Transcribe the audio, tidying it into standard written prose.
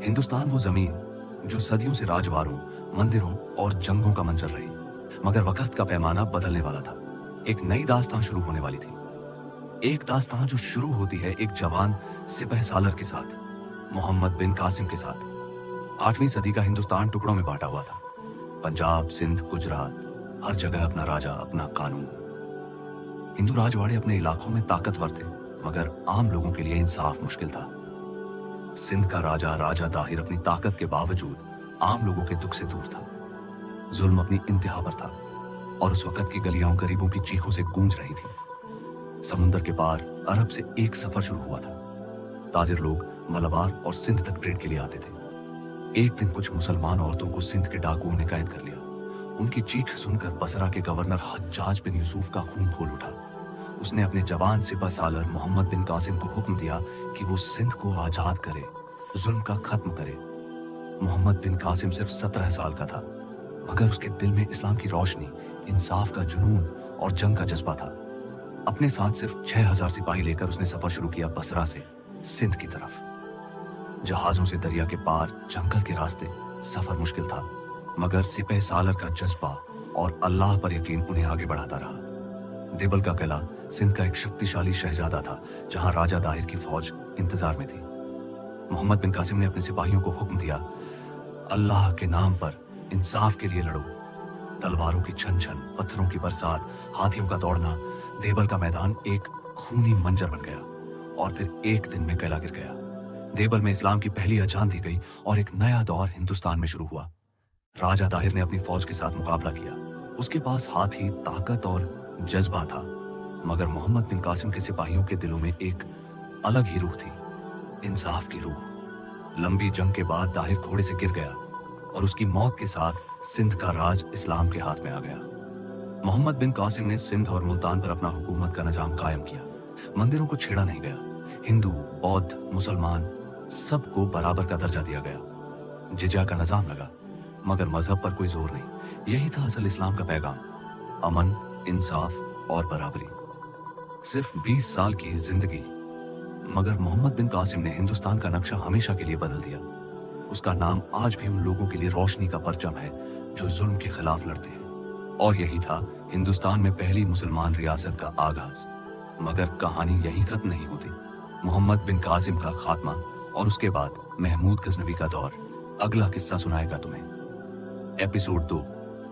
हिंदुस्तान वो जमीन जो सदियों से राजवारों, मंदिरों और जंगों का मंजर रही, मगर वक्त का पैमाना बदलने वाला था। एक नई दास्तां शुरू होने वाली थी। एक दास्तां जो शुरू होती है एक जवान सिपह सालर के साथ, मोहम्मद बिन कासिम के साथ। 8वीं सदी का हिंदुस्तान टुकड़ों में बांटा हुआ था। पंजाब, सिंध, गुजरात, हर जगह अपना राजा, अपना कानून। हिंदू राजवाड़े अपने इलाकों में ताकतवर थे, मगर आम लोगों के लिए इंसाफ मुश्किल था। सिंध का राजा, राजा दाहिर, अपनी ताकत के बावजूद आम लोगों के दुख से दूर था। जुल्म अपनी इंतहा पर था और उस वक्त की गलियां गरीबों की चीखों से गूंज रही थी। समुंदर के पार अरब से एक सफर शुरू हुआ था। ताजिर लोग मलाबार और सिंध तक ट्रेड के लिए आते थे। एक दिन कुछ मुसलमान औरतों को सिंध के डाकुओं ने कैद कर लिया। उनकी चीख सुनकर बसरा के गवर्नर हज्जाज बिन यूसुफ का खून खोल उठा। उसने अपने जवान सिपह सालर मोहम्मद बिन कासिम को हुक्म दिया कि वो सिंध को आजाद करे, जुल्म का खत्म करे। मोहम्मद बिन कासिम सिर्फ 17 साल का था, मगर उसके दिल में इस्लाम की रोशनी, इंसाफ का जुनून और जंग का जज्बा था। अपने साथ सिर्फ 6000 सिपाही लेकर उसने सफर शुरू किया बसरा से सिंध की तरफ। जहाजों से दरिया के पार, जंगल के रास्ते सफर मुश्किल था, मगर सिपह सालर का जज्बा और अल्लाह पर यकीन उन्हें आगे बढ़ाता रहा। देबल का किला सिंध का एक शक्तिशाली शहजादा था, जहां राजा दाहिर की फौज इंतजार में थी। मोहम्मद बिन कासिम ने अपने सिपाहियों को हुक्म दिया, अल्लाह के नाम पर इंसाफ के लिए लड़ो। तलवारों की छन छन, पत्थरों की बरसात, हाथियों का दौड़ना, देबल का मैदान एक खूनी मंजर बन गया और फिर एक दिन में किला गिर गया। देबल में इस्लाम की पहली अजान दी गई और एक नया दौर हिंदुस्तान में शुरू हुआ। राजा दाहिर ने अपनी फौज के साथ मुकाबला किया। उसके पास हाथी, ताकत और जज्बा था, मगर मोहम्मद बिन कासिम के सिपाहियों के दिलों में एक अलग ही रूह थी, इंसाफ की रूह। लंबी जंग के बाद दाहिर घोड़े से गिर गया और उसकी मौत के साथ सिंध का राज इस्लाम के हाथ में आ गया। मोहम्मद बिन कासिम ने सिंध और मुल्तान पर अपना हुकूमत का निजाम कायम किया। मंदिरों को छेड़ा नहीं गया। हिंदू, बौद्ध, मुसलमान सबको बराबर का दर्जा दिया गया। जिज़्या का निजाम लगा, मगर मजहब पर कोई जोर नहीं। यही था असल इस्लाम का पैगाम, अमन, इंसाफ और बराबरी। सिर्फ 20 साल की जिंदगी, मगर मोहम्मद बिन कासिम ने हिंदुस्तान का नक्शा हमेशा के लिए बदल दिया। उसका नाम आज भी उन लोगों के लिए रोशनी का परचम है जो जुल्म के खिलाफ लड़ते हैं। और यही था हिंदुस्तान में पहली मुसलमान रियासत का आगाज। मगर कहानी यहीं खत्म नहीं होती। मोहम्मद बिन कासिम का खात्मा और उसके बाद महमूद गजनवी का दौर अगला किस्सा सुनाएगा तुम्हें। एपिसोड 2।